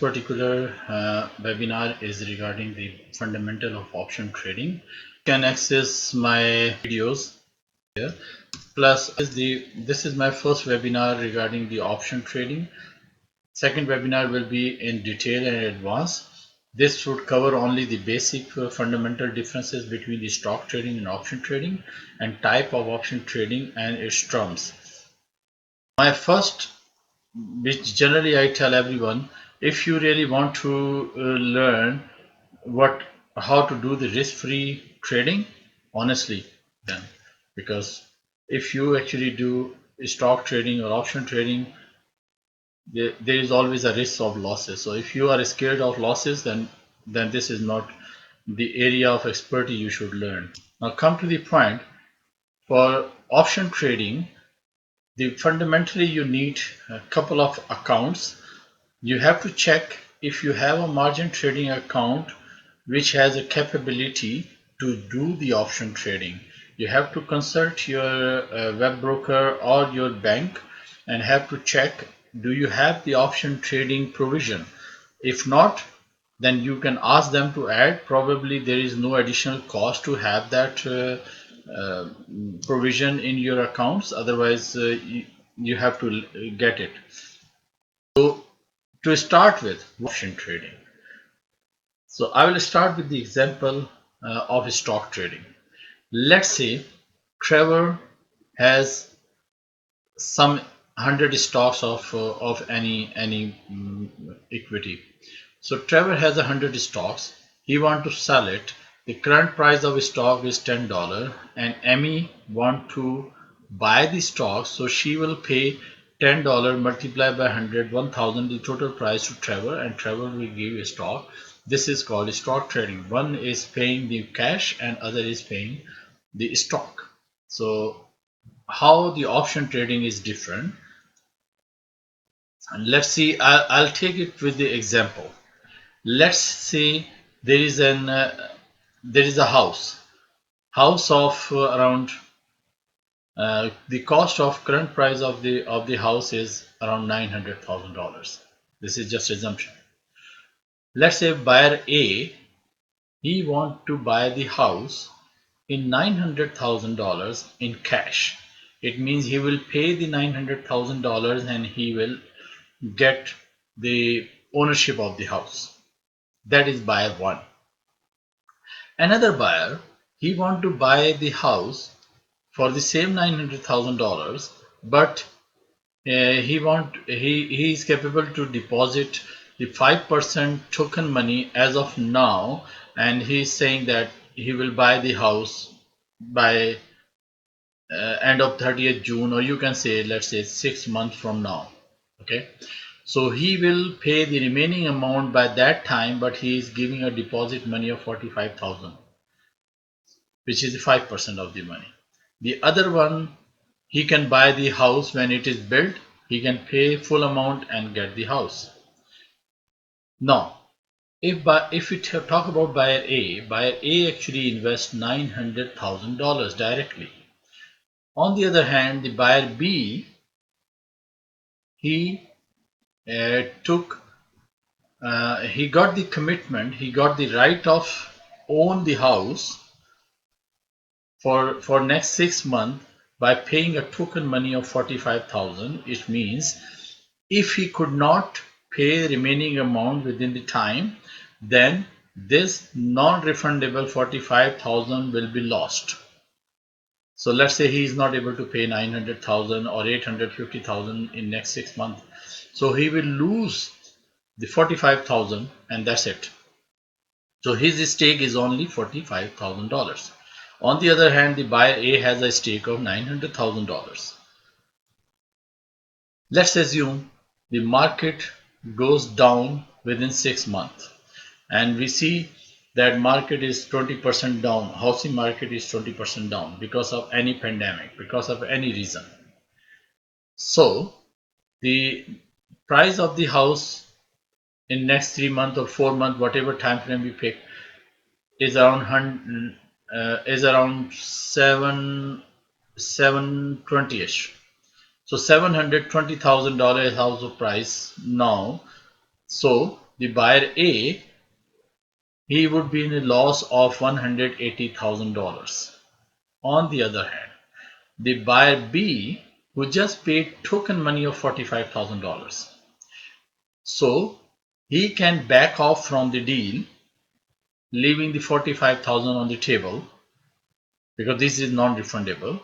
particular webinar is regarding the fundamental of option trading. You can access my videos here. Plus, this is my first webinar regarding the option trading. Second webinar will be in detail and advanced. This would cover only the basic fundamental differences between the stock trading and option trading, and type of option trading and its terms. My first, which generally I tell everyone, if you really want to learn how to do the risk-free trading, honestly, then, because if you actually do stock trading or option trading, there is always a risk of losses. So if you are scared of losses, then this is not the area of expertise you should learn. Now come to the point. For option trading, fundamentally you need a couple of accounts. You have to check if you have a margin trading account which has a capability to do the option trading. You have to consult your web broker or your bank and have to check, do you have the option trading provision? If not, then you can ask them to add. Probably there is no additional cost to have that provision in your accounts. Otherwise, you have to get it. So to start with option trading, so I will start with the example of stock trading. Let's say Trevor has some 100 stocks of any equity. So Trevor has 100 stocks. He wants to sell it. The current price of stock is $10, and Emmy want to buy the stock, so she will pay $10 multiplied by 100, 1000, the total price to Trevor, and Trevor will give a stock. This is called stock trading. One is paying the cash and other is paying the stock. So how the option trading is different, and let's see. I'll take it with the example. Let's say there is a house of around the cost of current price of the house is around $900,000. This is just assumption. Let's say buyer A, he want to buy the house in $900,000 in cash. It means he will pay the $900,000 and he will get the ownership of the house. That is buyer 1. Another buyer, he want to buy the house for the same $900,000, but he is capable to deposit the 5% token money as of now, and he is saying that he will buy the house by end of 30th June, or you can say, let's say 6 months from now. Okay, so he will pay the remaining amount by that time, but he is giving a deposit money of 45,000, which is 5% of the money. The other one, he can buy the house when it is built. He can pay full amount and get the house. Now, if we talk about buyer A actually invests $900,000 directly. On the other hand, the buyer B, he he got the commitment, he got the right of own the house for next 6 months by paying a token money of 45,000. It means if he could not pay the remaining amount within the time, then this non-refundable 45,000 will be lost. So let's say he is not able to pay 900,000 or 850,000 in next 6 months. So he will lose the 45,000 and that's it. So his stake is only $45,000. On the other hand, the buyer A has a stake of $900,000. Let's assume the market goes down within 6 months, and we see that market is 20% down. Housing market is 20% down because of any pandemic, because of any reason. So the price of the house in next 3 months or 4 months, whatever time frame we pick, is around 720ish. So $720,000 house of price now. So the buyer A, he would be in a loss of $180,000. On the other hand, the buyer B, who just paid token money of $45,000, so he can back off from the deal, leaving the 45,000 on the table because this is non-refundable.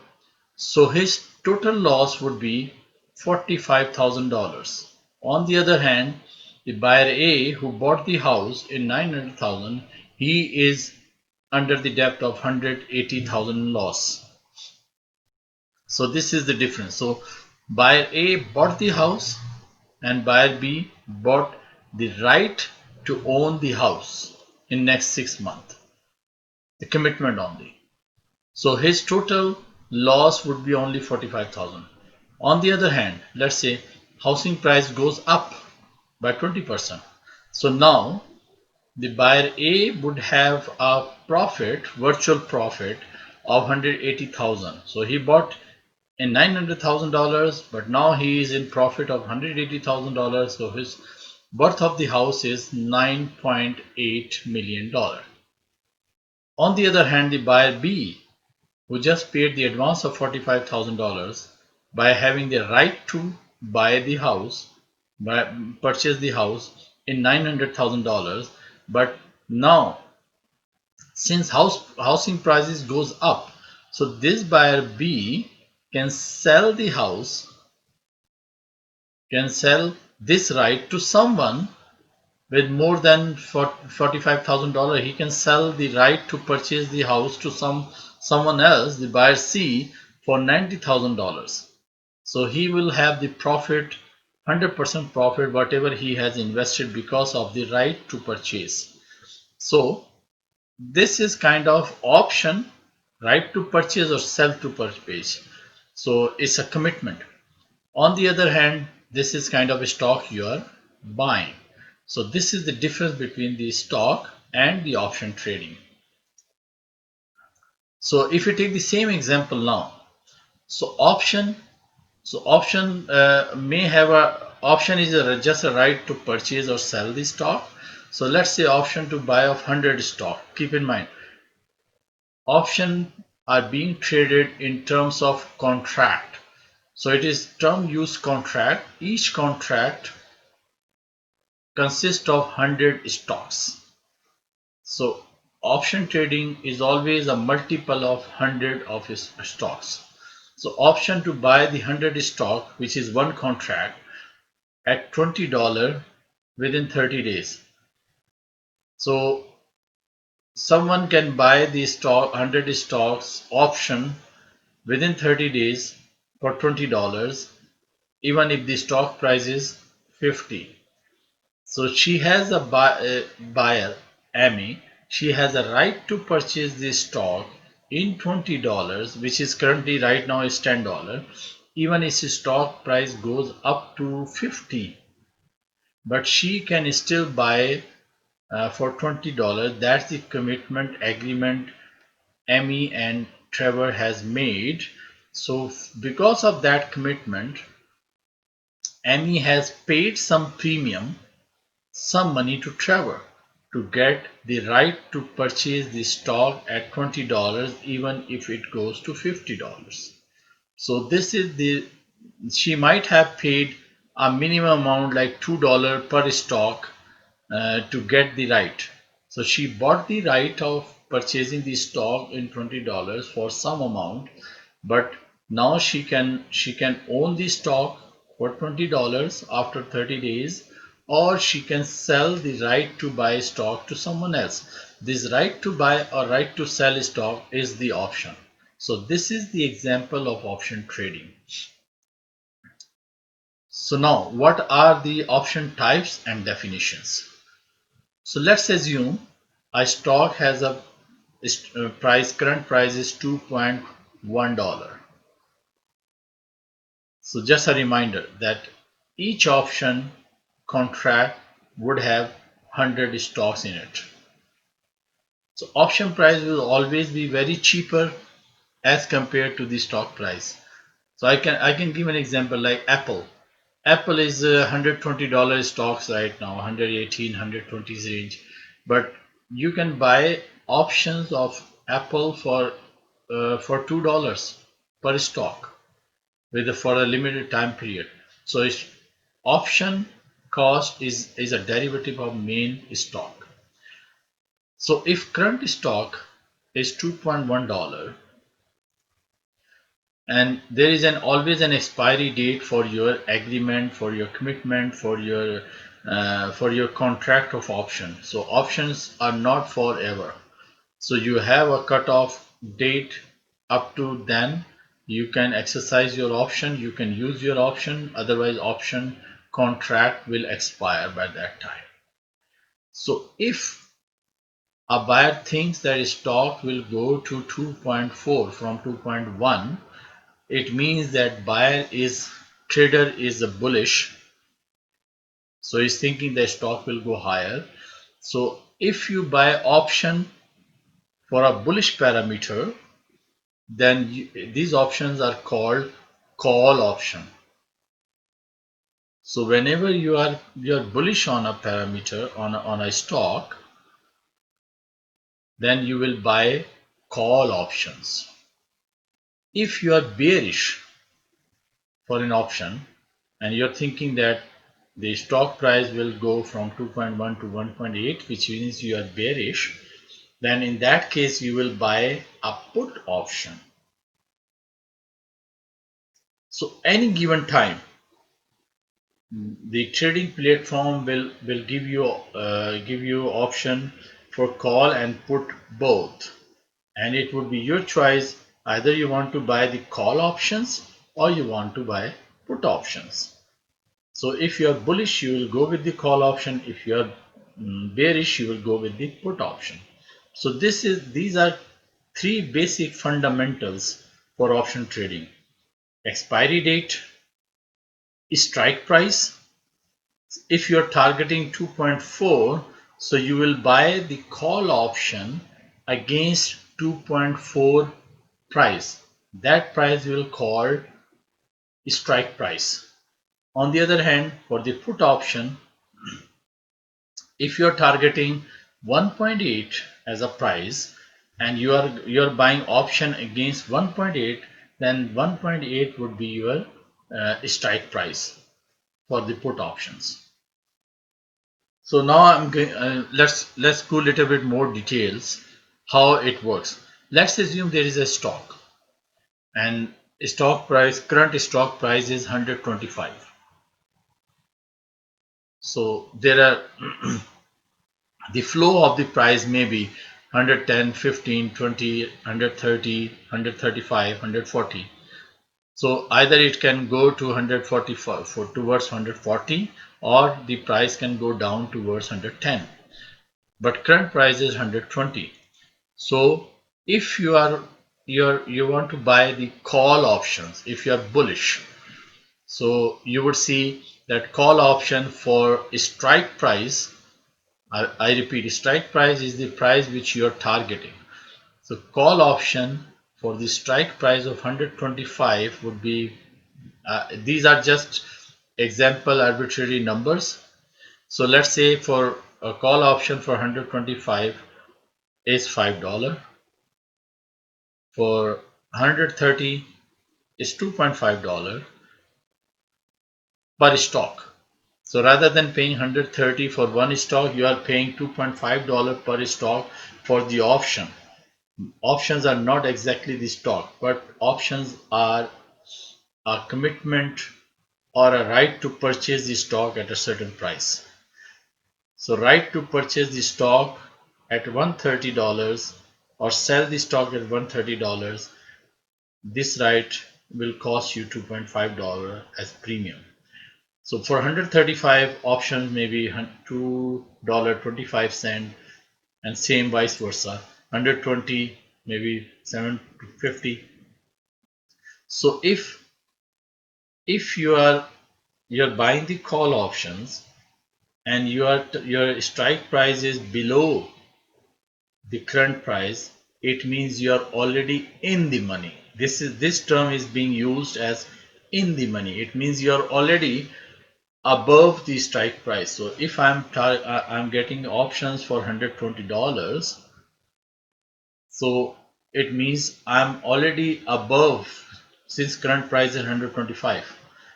So his total loss would be $45,000. On the other hand, the buyer A, who bought the house in 900,000, he is under the debt of 180,000 loss. So this is the difference. So buyer A bought the house and buyer B bought the right to own the house in next 6 months. The commitment only. So his total loss would be only 45,000. On the other hand, let's say housing price goes up by 20%. So now the buyer A would have a profit, virtual profit of 180,000. So he bought in $900,000, but now he is in profit of $180,000. So his worth of the house is $9.8 million. On the other hand, the buyer B, who just paid the advance of $45,000 by having the right to buy the house, purchase the house in $900,000, but now since housing prices goes up, so this buyer B can sell the house, can sell this right to someone with more than $45,000. He can sell the right to purchase the house to someone else, the buyer C, for $90,000. So he will have the profit, 100% profit, whatever he has invested because of the right to purchase. So this is kind of option, right to purchase or sell to purchase. So it's a commitment. On the other hand, this is kind of a stock you are buying. So this is the difference between the stock and the option trading. So if you take the same example now, so option may have a option is just a right to purchase or sell the stock. So let's say option to buy of 100 stock. Keep in mind, option are being traded in terms of contract. So it is term use contract. Each contract consists of 100 stocks. So option trading is always a multiple of 100 of stocks. So option to buy the 100 stock, which is one contract, at $20 within 30 days. So someone can buy the stock 100 stocks option within 30 days for $20, even if the stock price is 50. So she has a buyer, Amy. She has a right to purchase this stock in $20, which is currently right now is $10. Even if the stock price goes up to 50, but she can still buy for $20. That's the commitment agreement Amy and Trevor has made. So because of that commitment, Amy has paid some premium, some money to Trevor to get the right to purchase the stock at $20 even if it goes to $50. So this is she might have paid a minimum amount like $2 per stock to get the right. So she bought the right of purchasing the stock in $20 for some amount, but now she can own the stock for $20 after 30 days, or she can sell the right to buy stock to someone else. This right to buy or right to sell stock is the option. So this is the example of option trading. So now what are the option types and definitions? So let's assume a stock has a current price is $2.1. So just a reminder that each option contract would have 100 stocks in it. So option price will always be very cheaper as compared to the stock price. So I can give an example like Apple. Apple is $120 stocks right now, 118, 120 range, but you can buy options of Apple for $2 per stock for a limited time period. So its option cost is a derivative of main stock. So if current stock is $2.1 and there is always an expiry date for your agreement, for your commitment, for your contract of option. So options are not forever. So you have a cutoff date. Up to then you can exercise your option, you can use your option, otherwise option contract will expire by that time. So if a buyer thinks that stock will go to 2.4 from 2.1, it means that trader is a bullish, so he's thinking the stock will go higher. So if you buy option for a bullish parameter, then these options are called call option. So whenever you are bullish on a parameter, on a stock, then you will buy call options. If you are bearish for an option and you're thinking that the stock price will go from 2.1 to 1.8, which means you are bearish, then in that case you will buy a put option. So any given time, the trading platform will give you option for call and put both, and it would be your choice. Either you want to buy the call options or you want to buy put options. So if you are bullish, you will go with the call option. If you are bearish, you will go with the put option. So these are three basic fundamentals for option trading: expiry date, strike price. If you are targeting 2.4, so you will buy the call option against 2.4 price. That price will call strike price. On the other hand, for the put option, if you are targeting 1.8 as a price and you are buying option against 1.8, then 1.8 would be your strike price for the put options. So now I'm going. Let's go a little bit more details how it works. Let's assume there is a stock and current stock price is 125. So there are the flow of the price may be 110, 15, 20, 130, 135, 140. So either it can go to 145 towards 140, or the price can go down towards 110. But current price is 120. So if you want to buy the call options, if you are bullish, so you would see that call option for strike price. I repeat, strike price is the price which you are targeting. So call option for the strike price of 125 would be, these are just example arbitrary numbers. So let's say for a call option for 125 is $5. For 130 is $2.5 per stock. So rather than paying 130 for one stock, you are paying $2.5 per stock for the option. Options are not exactly the stock, but options are a commitment or a right to purchase the stock at a certain price. So right to purchase the stock at $130 or sell the stock at $130, this right will cost you $2.5 as premium. So for 135 options maybe $2.25, and same vice versa. 120 maybe $7.50. So if you're buying the call options and your strike price is below the current price, it means you are already in the money. This term is being used as in the money. It means you are already above the strike price. So if I'm getting options for $120, so it means I'm already above, since current price is 125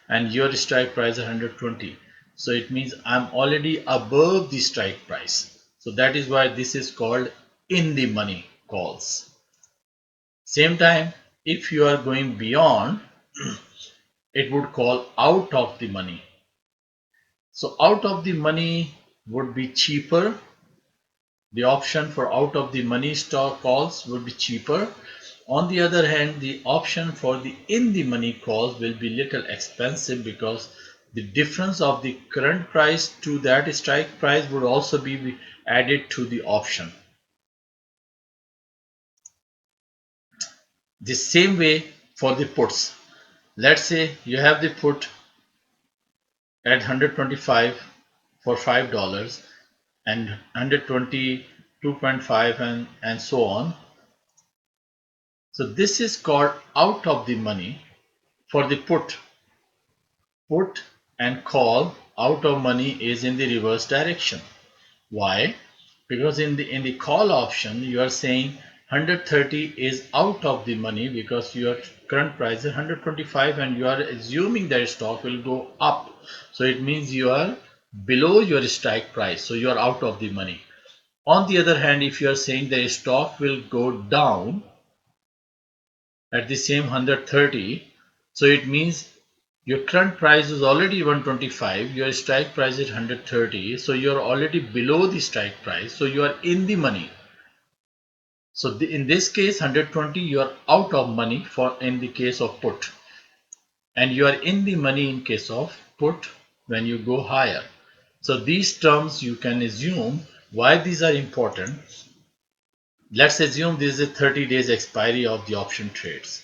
and your strike price is 120. So it means I'm already above the strike price. So that is why this is called in the money calls. Same time, if you are going beyond, it would call out of the money. So out of the money would be cheaper. The option for out of the money stock calls would be cheaper. On the other hand, the option for the in the money calls will be little expensive, because the difference of the current price to that strike price would also be added to the option. The same way for the puts. Let's say you have the put at 125 for $5 and 120 2.5 and so on. So this is called out of the money for the put. Put and call out of money is in the reverse direction. Why? Because in the call option you are saying 130 is out of the money because your current price is 125 and you are assuming that stock will go up. So it means you are below your strike price. So you are out of the money. On the other hand, if you are saying the stock will go down at the same 130, so it means your current price is already 125, your strike price is 130, so you are already below the strike price, so you are in the money. So in this case 120 you are out of money for in the case of put, and you are in the money in case of put when you go higher. So these terms you can assume why these are important. Let's assume this is a 30 days expiry of the option trades.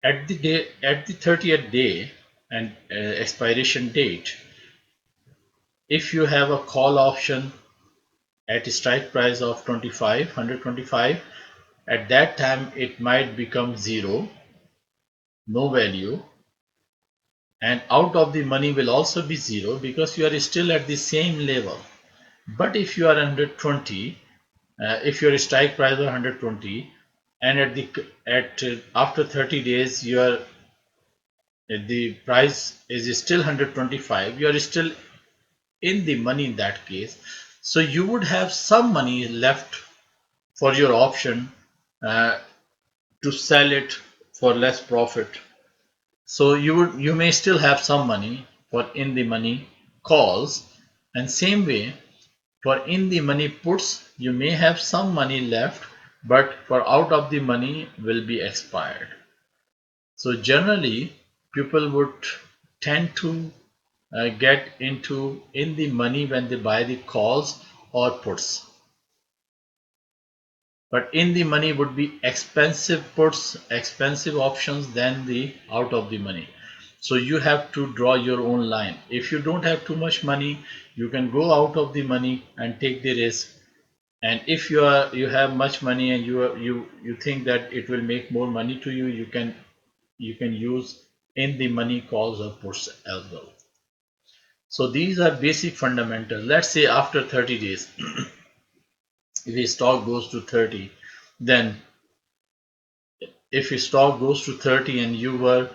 At the 30th day and expiration date, if you have a call option at a strike price of 125, at that time it might become zero, no value, and out of the money will also be zero because you are still at the same level. But if you are 120, if your strike price is 120 and after 30 days the price is still 125, you are still in the money in that case. So you would have some money left for your option uh, to sell it for less profit. So you may still have some money for in the money calls, and same way for in the money puts you may have some money left, but for out of the money will be expired. So generally people would tend to get into in the money when they buy the calls or puts. But in the money would be expensive puts, expensive options than the out of the money. So you have to draw your own line. If you don't have too much money, you can go out of the money and take the risk. And if you have much money and you think that it will make more money to you, you can use in the money calls or puts as well. So these are basic fundamentals. Let's say after 30 days, if a stock goes to 30, then if a stock goes to 30 and you were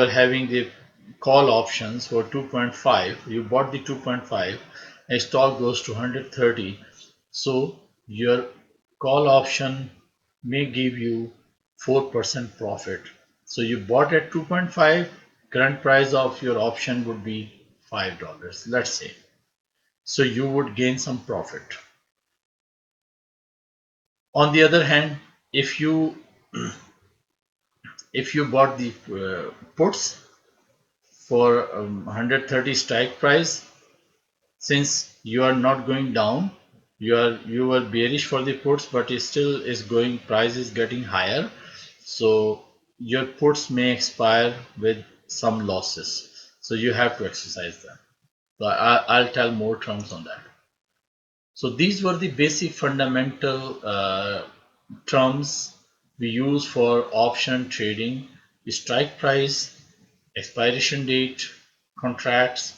having the call options for 2.5, you bought the 2.5, a stock goes to 130, so your call option may give you 4% profit. So you bought at 2.5, current price of your option would be $5, let's say. So you would gain some profit. On the other hand, if you bought the puts for 130 strike price, since you are not going down, you were bearish for the puts, but it still is going, price is getting higher, so your puts may expire with some losses, so you have to exercise them. So I'll tell more terms on that. So these were the basic fundamental terms we use for option trading: strike price, expiration date, contracts,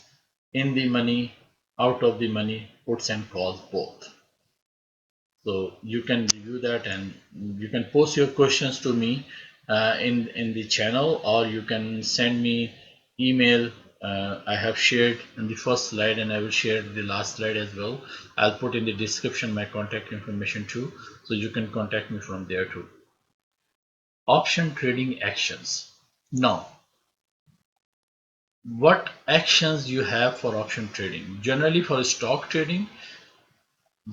in the money, out of the money, puts and calls both. So you can review that, and you can post your questions to me in the channel, or you can send me email. I have shared in the first slide, and I will share the last slide as well. I'll put in the description my contact information too, so you can contact me from there too. Option trading actions. Now, what actions you have for option trading? Generally, for stock trading,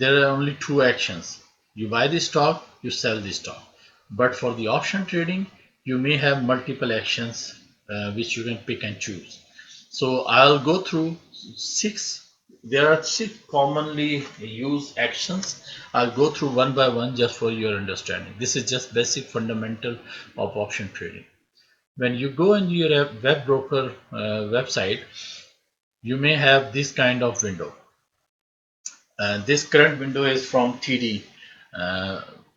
there are only two actions. You buy the stock, you sell the stock. But for the option trading, you may have multiple actions which you can pick and choose. So I'll go through six. There are six commonly used actions. I'll go through one by one just for your understanding. This is just basic fundamental of option trading. When you go into your web broker website, you may have this kind of window. This current window is from TD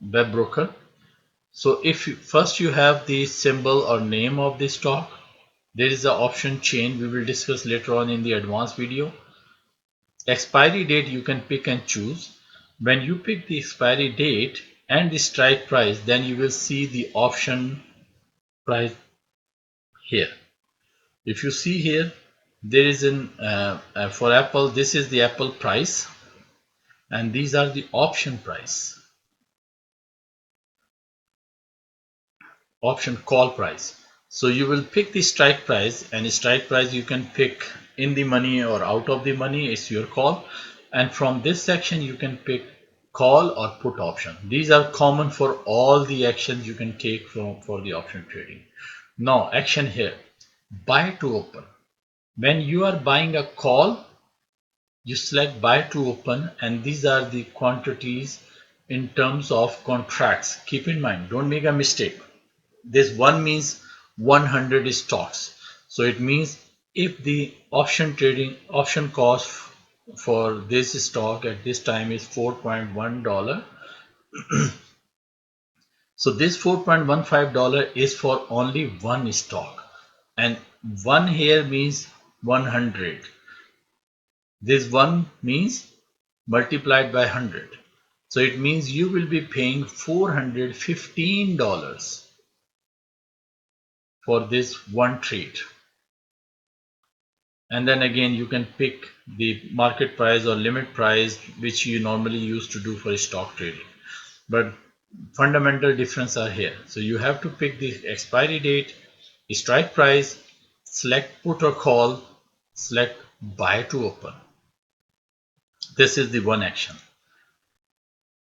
web broker. So if first you have the symbol or name of the stock, there is the option chain we will discuss later on in the advanced video. Expiry date you can pick and choose. When you pick the expiry date and the strike price, then you will see the option price here. If you see here, there is an for Apple, this is the Apple price, and these are the option price. Option call price. So you will pick the strike price, and strike price you can pick in the money or out of the money, it's your call. And from this section you can pick call or put option. These are common for all the actions you can take for the option trading. Now action here, buy to open. When you are buying a call, you select buy to open, and these are the quantities in terms of contracts. Keep in mind, don't make a mistake. This one means 100 stocks. So it means if the option trading option cost for this stock at this time is $4.1, so this $4.15 is for only one stock, and one here means 100. This one means multiplied by 100. So it means you will be paying $415 for this one trade. And then again you can pick the market price or limit price which you normally use to do for stock trading, but fundamental difference are here. So you have to pick the expiry date, strike price, select put or call, select buy to open. This is the one action.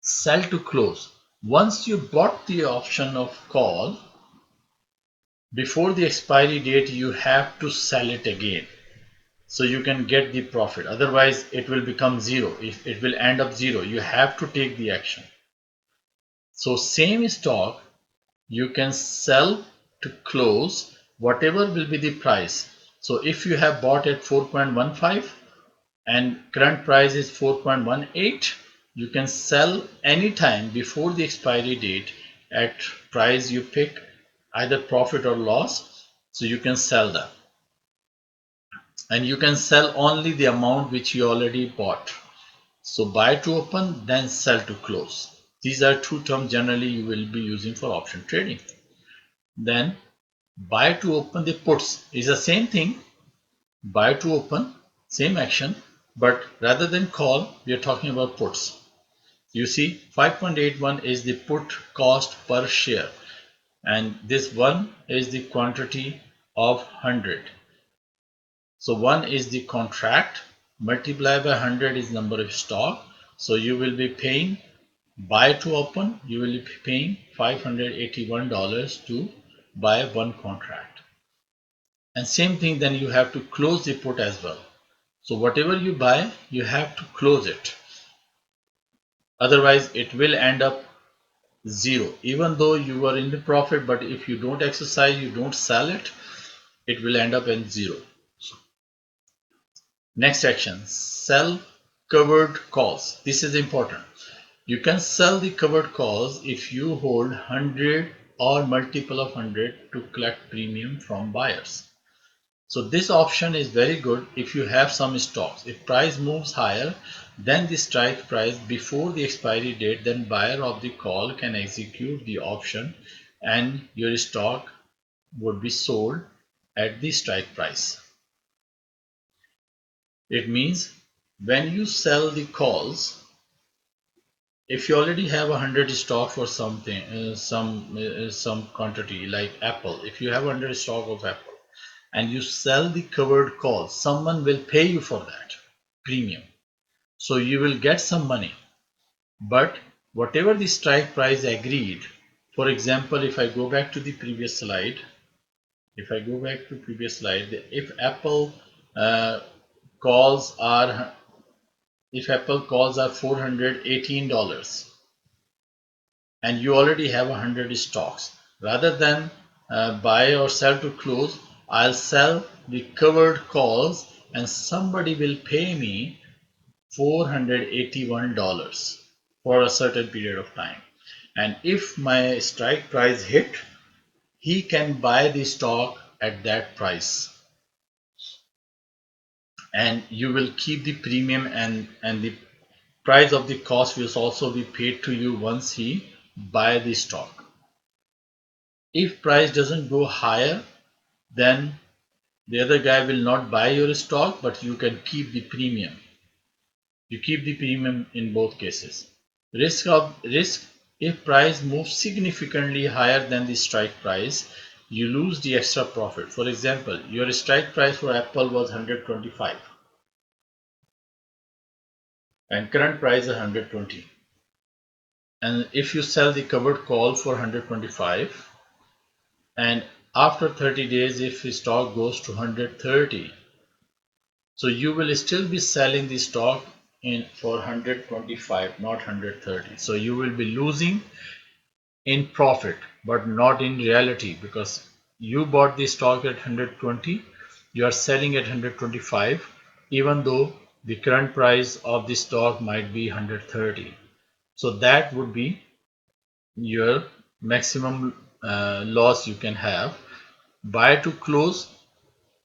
Sell to close. Once you bought the option of call, before the expiry date you have to sell it again, so you can get the profit. Otherwise it will become zero. If it will end up zero, you have to take the action. So same stock you can sell to close whatever will be the price. So if you have bought at 4.15 and current price is 4.18, you can sell anytime before the expiry date at price you pick, either profit or loss. So you can sell that, and you can sell only the amount which you already bought. So buy to open, then sell to close. These are two terms generally you will be using for option trading. Then buy to open, the puts is the same thing. Buy to open, same action, but rather than call, we are talking about puts. You see 5.81 is the put cost per share, and this one is the quantity of 100. So 1 is the contract, multiplied by 100 is number of stock. So you will be paying, buy to open, you will be paying $581 to buy one contract. And same thing, then you have to close the put as well. So whatever you buy, you have to close it. Otherwise it will end up zero. Even though you are in the profit, but if you don't exercise, you don't sell it, it will end up in zero. Next action, sell covered calls. This is important. You can sell the covered calls if you hold 100 or multiple of 100 to collect premium from buyers. So this option is very good if you have some stocks. If price moves higher than the strike price before the expiry date, then buyer of the call can execute the option and your stock would be sold at the strike price. It means when you sell the calls, if you already have 100 stock for something, some quantity like Apple, if you have 100 stock of Apple and you sell the covered calls, someone will pay you for that premium. So you will get some money. But whatever the strike price agreed, for example, if I go back to the previous slide, if Apple uh, calls are $418 and you already have 100 stocks, rather than buy or sell to close, I'll sell the covered calls and somebody will pay me $481 for a certain period of time. And if my strike price hit, he can buy the stock at that price and you will keep the premium, and the price of the cost will also be paid to you once he buy the stock. If price doesn't go higher, then the other guy will not buy your stock, but you can keep the premium. You keep the premium in both cases. Risk: if price moves significantly higher than the strike price, you lose the extra profit. For example, your strike price for Apple was 125 and current price is 120. And if you sell the covered call for 125 and after 30 days if the stock goes to 130, so you will still be selling the stock in for 125, not 130. So you will be losing in profit, but not in reality, because you bought the stock at 120, you are selling at 125, even though the current price of the stock might be 130. So that would be your maximum loss you can have. Buy to close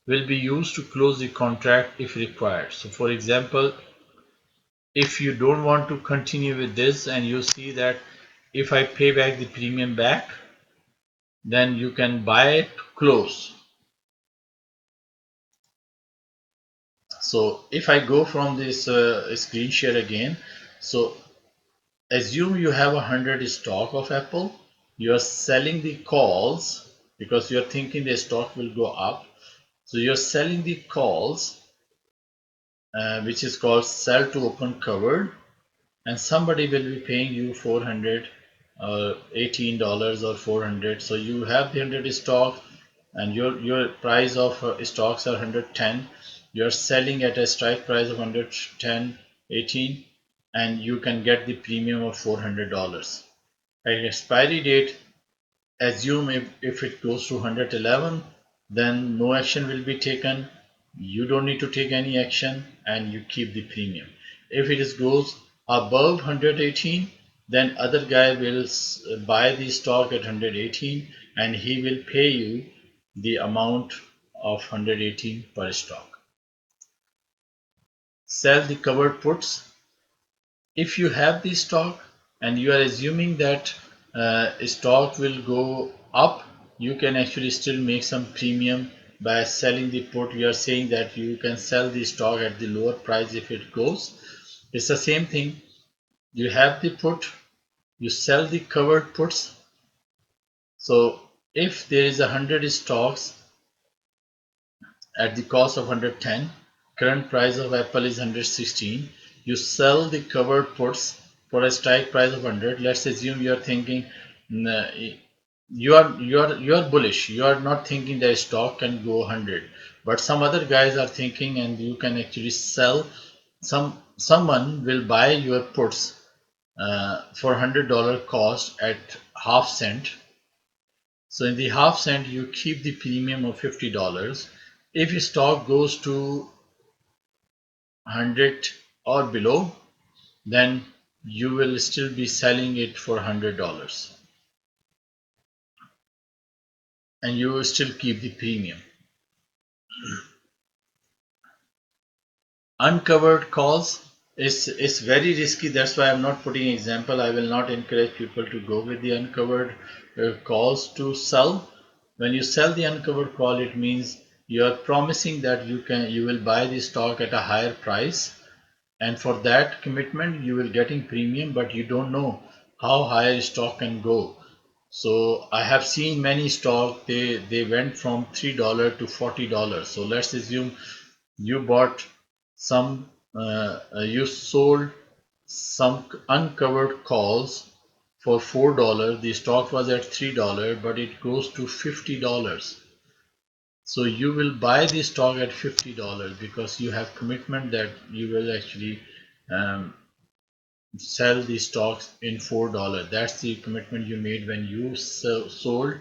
will be used to close the contract if required. So for example, if you don't want to continue with this and you see that if I pay back the premium back, then you can buy it close. So if I go from this screen share again, so assume you have 100 stock of Apple, you are selling the calls because you are thinking the stock will go up. So you're selling the calls, which is called sell to open covered, and somebody will be paying you $418 or 400. So you have the 100 stock and your price of stocks are 110. You're selling at a strike price of 110.18 and you can get the premium of $400. At expiry date, assume if it goes to 111, then no action will be taken. You don't need to take any action and you keep the premium. If it goes above 118, then other guy will buy the stock at 118 and he will pay you the amount of 118 per stock. Sell the covered puts. If you have the stock and you are assuming that stock will go up, you can actually still make some premium by selling the put. You are saying that you can sell the stock at the lower price if it goes. It's the same thing. You have the put, you sell the covered puts. So if there is 100 stocks at the cost of 110, current price of Apple is 116, you sell the covered puts for a strike price of 100. Let's assume you are thinking you are bullish, you are not thinking that stock can go 100, but some other guys are thinking and you can actually sell. Someone will buy your puts for $100 cost at half cent. So in the half cent, you keep the premium of $50. If your stock goes to 100 or below, then you will still be selling it for $100 and you will still keep the premium. Uncovered calls is very risky. That's why I'm not putting example. I will not encourage people to go with the uncovered calls to sell. When you sell the uncovered call, it means you are promising that you will buy the stock at a higher price, and for that commitment you will getting premium, but you don't know how high stock can go. So I have seen many stock, they went from $3 to $40. So let's assume you bought some you sold some uncovered calls for $4. The stock was at $3, but it goes to $50. So you will buy the stock at $50 because you have commitment that you will actually um, sell the stocks in $4. That's the commitment you made when you sold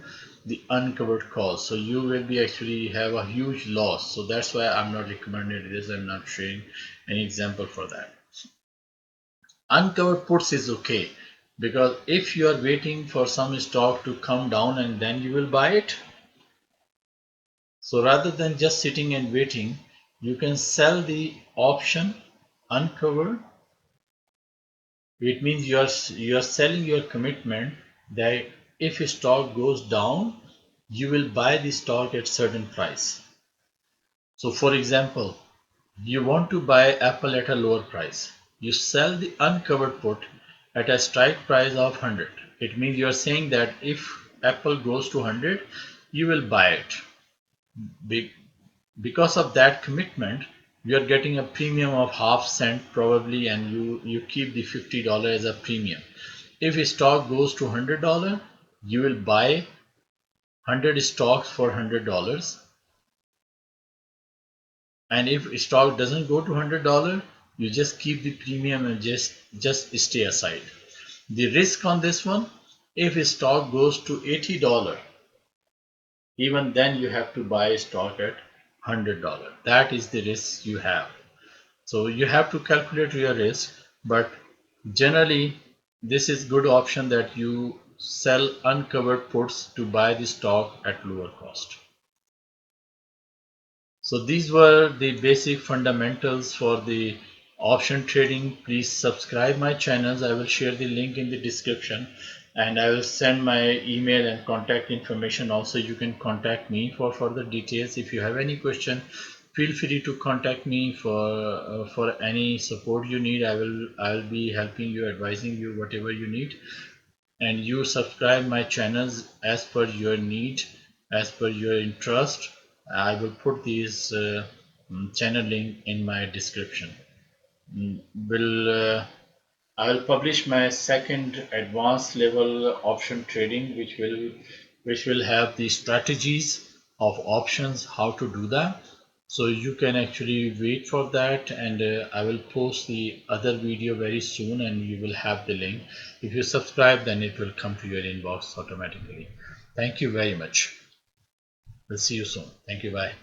the uncovered calls. So you will be actually have a huge loss. So that's why I'm not recommending this. I'm not showing any example for that. Uncovered puts is okay because if you are waiting for some stock to come down and then you will buy it. So rather than just sitting and waiting, you can sell the option uncovered. It means you are selling your commitment that if a stock goes down, you will buy the stock at certain price. So for example, you want to buy Apple at a lower price. You sell the uncovered put at a strike price of 100. It means you are saying that if Apple goes to 100, you will buy it. Because of that commitment, you are getting a premium of half cent probably, and you keep the $50 as a premium. If a stock goes to $100, you will buy 100 stocks for $100, and if a stock doesn't go to $100, you just keep the premium and just stay aside. The risk on this one, if a stock goes to $80, even then you have to buy a stock at $100. That is the risk you have. So you have to calculate your risk, but generally this is good option that you sell uncovered puts to buy the stock at lower cost. So these were the basic fundamentals for the option trading. Please subscribe my channels. I will share the link in the description, and I will send my email and contact information. Also, you can contact me for further details. If you have any question, feel free to contact me for any support you need. I'll be helping you, advising you whatever you need, and you subscribe my channels as per your need, as per your interest. I will put these channel link in my description. Will I will publish my second advanced level option trading, which will have the strategies of options, how to do that. So you can actually wait for that, and I will post the other video very soon, and you will have the link. If you subscribe, then it will come to your inbox automatically. Thank you very much. We'll see you soon. Thank you. Bye.